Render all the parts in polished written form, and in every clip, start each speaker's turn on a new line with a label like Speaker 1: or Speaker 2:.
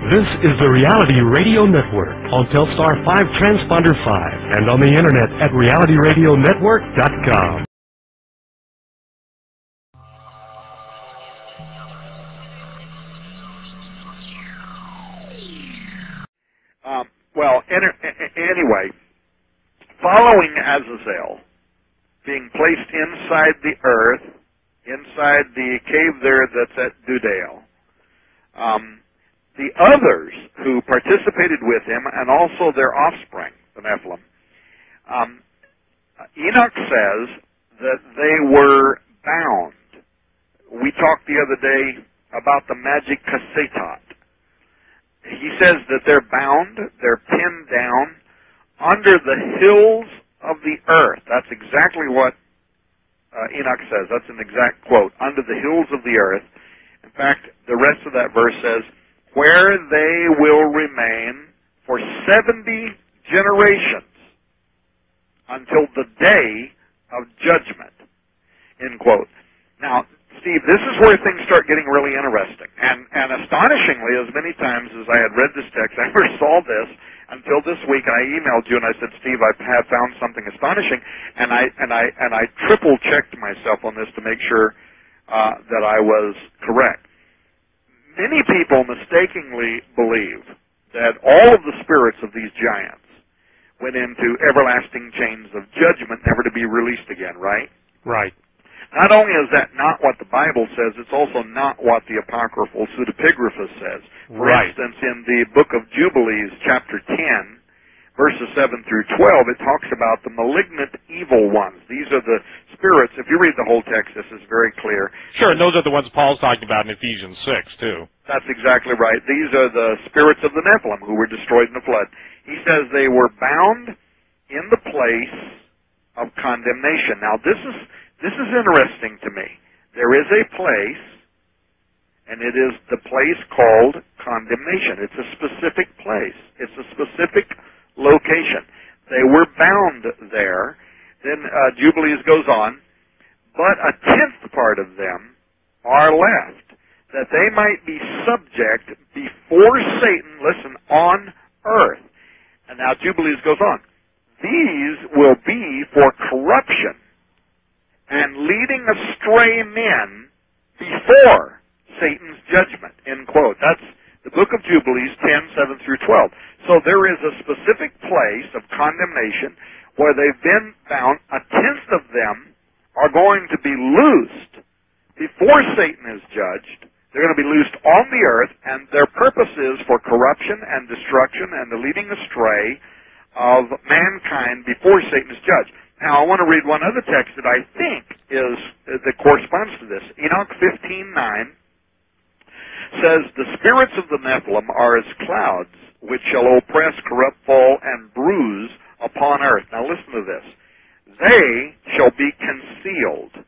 Speaker 1: This is the Reality Radio Network on Telstar 5 Transponder 5 and on the internet at realityradionetwork.com.
Speaker 2: Anyway, following Azazel being placed inside the earth, inside the cave there that's at Dudale, the others who participated with him, and also their offspring, the Nephilim, Enoch says that they were bound. We talked the other day about the magic casetat. He says that they're bound, they're pinned down under the hills of the earth. That's exactly what Enoch says. That's an exact quote. Under the hills of the earth. In fact, the rest of that verse says, where they will remain for 70 generations until the day of judgment. End quote. Now, Steve, this is where things start getting really interesting. And astonishingly, as many times as I had read this text, I never saw this until this week. I emailed you and I said, Steve, I have found something astonishing, and I triple checked myself on this to make sure that I was correct. Many people mistakenly believe that all of the spirits of these giants went into everlasting chains of judgment, never to be released again, right?
Speaker 3: Right.
Speaker 2: Not only is that not what the Bible says, it's also not what the apocryphal pseudepigrapha says. For instance, in the book of Jubilees, chapter 10, verses 7 through 12, it talks about the malignant evil ones. These are the spirits. If you read the whole text, this is very clear.
Speaker 3: Sure, and those are the ones Paul's talking about in Ephesians 6, too.
Speaker 2: That's exactly right. These are the spirits of the Nephilim who were destroyed in the flood. He says they were bound in the place of condemnation. Now, this is interesting to me. There is a place, and it is the place called condemnation. It's a specific place. It's a specific location. They were bound there. Then Jubilees goes on, but a tenth part of them are left, that they might be subject before Satan, listen, on earth. And now Jubilees goes on. These will be for corruption and leading astray men before Satan's judgment, end quote. That's the book of Jubilees 10, 7 through 12. So there is a specific place of condemnation where they've been bound. A tenth of them are going to be loosed before Satan is judged. They're going to be loosed on the earth, and their purpose is for corruption and destruction and the leading astray of mankind before Satan is judged. Now, I want to read one other text that I think that corresponds to this. Enoch 15:9 says, the spirits of the Nephilim are as clouds, which shall oppress, corrupt, fall, and bruise upon earth. Now, listen to this. They shall be concealed,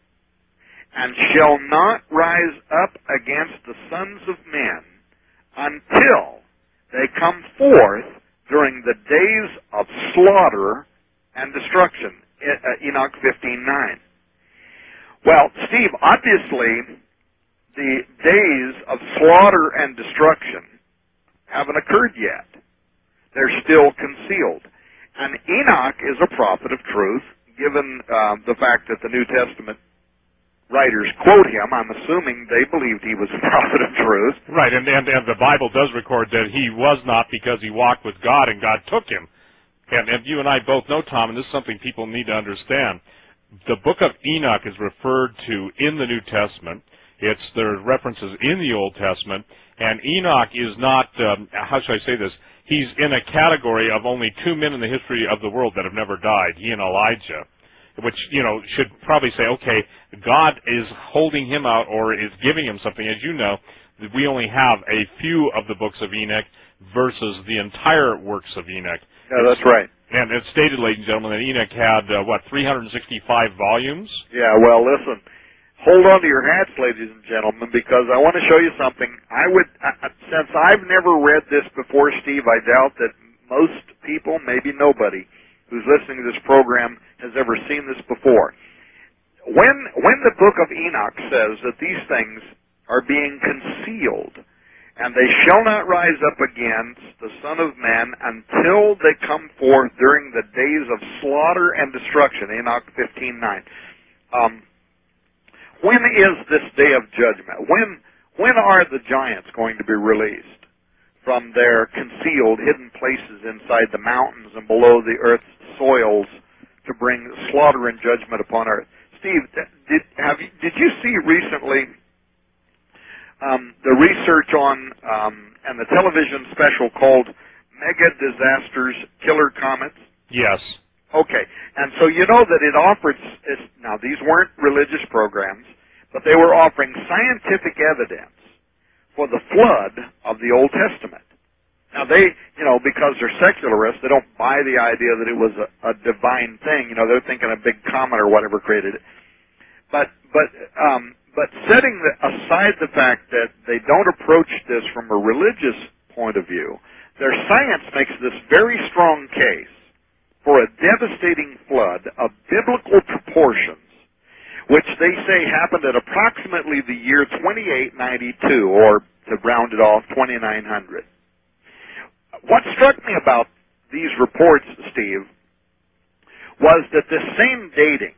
Speaker 2: and shall not rise up against the sons of men until they come forth during the days of slaughter and destruction. Enoch 15:9. Well, Steve, obviously the days of slaughter and destruction haven't occurred yet. They're still concealed. And Enoch is a prophet of truth, given the fact that the New Testament writers quote him. I'm assuming they believed he was a prophet of truth.
Speaker 3: Right, and the Bible does record that he was not, because he walked with God and God took him. And you and I both know, Tom, and this is something people need to understand, the book of Enoch is referred to in the New Testament. There are references in the Old Testament, and Enoch is not, how should I say this, he's in a category of only two men in the history of the world that have never died, he and Elijah, which, should probably say, okay, God is holding him out or is giving him something. As you know, we only have a few of the books of Enoch versus the entire works of Enoch.
Speaker 2: Yeah, that's right.
Speaker 3: And it's stated, ladies and gentlemen, that Enoch had, 365 volumes?
Speaker 2: Yeah, well, listen, hold on to your hats, ladies and gentlemen, because I want to show you something. Since I've never read this before, Steve, I doubt that most people, maybe nobody, who's listening to this program has ever seen this before. When the book of Enoch says that these things are being concealed And they shall not rise up against the Son of Man until they come forth during the days of slaughter and destruction. Enoch 15:9. When is this day of judgment? When are the giants going to be released from their concealed, hidden places inside the mountains and below the earth's soils to bring slaughter and judgment upon earth? Steve, did you see recently the research on and the television special called Mega Disasters Killer Comets?
Speaker 3: Yes.
Speaker 2: Okay, and so you know that it offered, now these weren't religious programs, but they were offering scientific evidence for the flood of the Old Testament. Now they, because they're secularists, they don't buy the idea that it was a divine thing. They're thinking a big comet or whatever created it. But setting aside the fact that they don't approach this from a religious point of view, their science makes this very strong case for a devastating flood of biblical proportions, which they say happened at approximately the year 2892, or to round it off, 2900. What struck me about these reports, Steve, was that this same dating,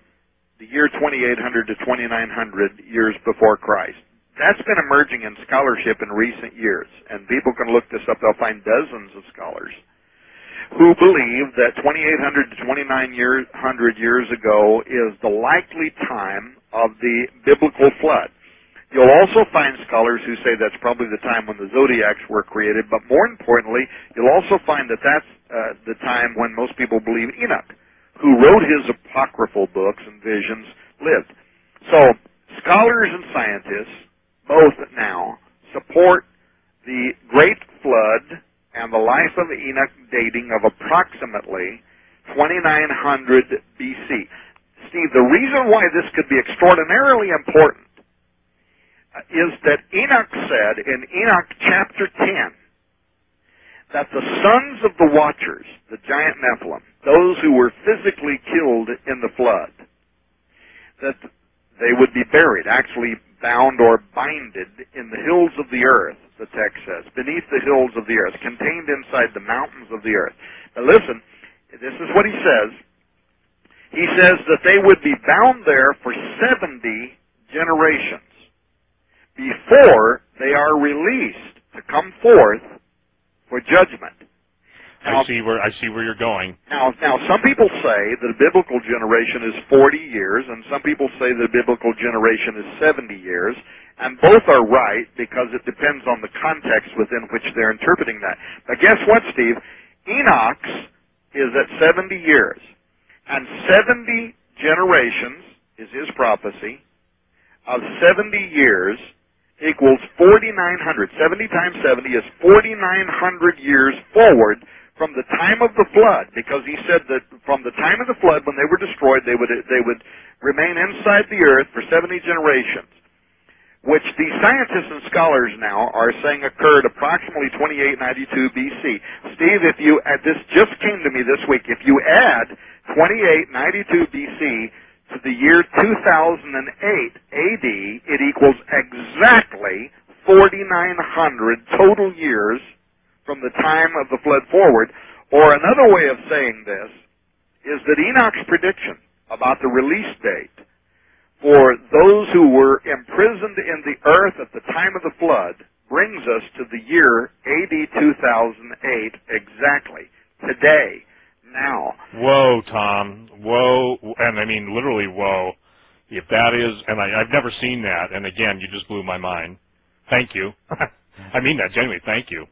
Speaker 2: the year 2800 to 2900 years before Christ, that's been emerging in scholarship in recent years, and people can look this up. They'll find dozens of scholars who believe that 2800 to 2900 years ago is the likely time of the biblical flood. You'll also find scholars who say that's probably the time when the zodiacs were created, but more importantly, you'll also find that that's the time when most people believe Enoch, who wrote his apocryphal books and visions, lived. So, scholars and scientists, both now, support the Great Flood and the life of Enoch dating of approximately 2900 BC. Steve, the reason why this could be extraordinarily important is that Enoch said in Enoch chapter 10 that the sons of the watchers, the giant Nephilim, those who were physically killed in the flood, that they would be buried, actually bound or binded in the hills of the earth, the text says, beneath the hills of the earth, contained inside the mountains of the earth. Now listen, this is what he says. He says that they would be bound there for 70 generations before they are released to come forth for judgment. Now,
Speaker 3: I see where you're going.
Speaker 2: Now, some people say that a biblical generation is 40 years, and some people say that a biblical generation is 70 years, and both are right because it depends on the context within which they're interpreting that. But guess what, Steve? Enoch's is at 70 years, and 70 generations is his prophecy of 70 years equals 4,900. 70 times 70 is 4,900 years forward from the time of the flood, because he said that from the time of the flood, when they were destroyed, they would remain inside the earth for 70 generations, which the scientists and scholars now are saying occurred approximately 2892 BC. Steve, this just came to me this week. If you add 2892 BC to the year 2008 AD, it equals exactly 4,900 total years from the time of the flood forward. Or another way of saying this is that Enoch's prediction about the release date for those who were imprisoned in the earth at the time of the flood brings us to the year AD 2008 exactly, today, now.
Speaker 3: Whoa, Tom. Whoa. And I mean literally whoa. If that is, and I've never seen that, and again, you just blew my mind. Thank you. I mean that genuinely. Thank you.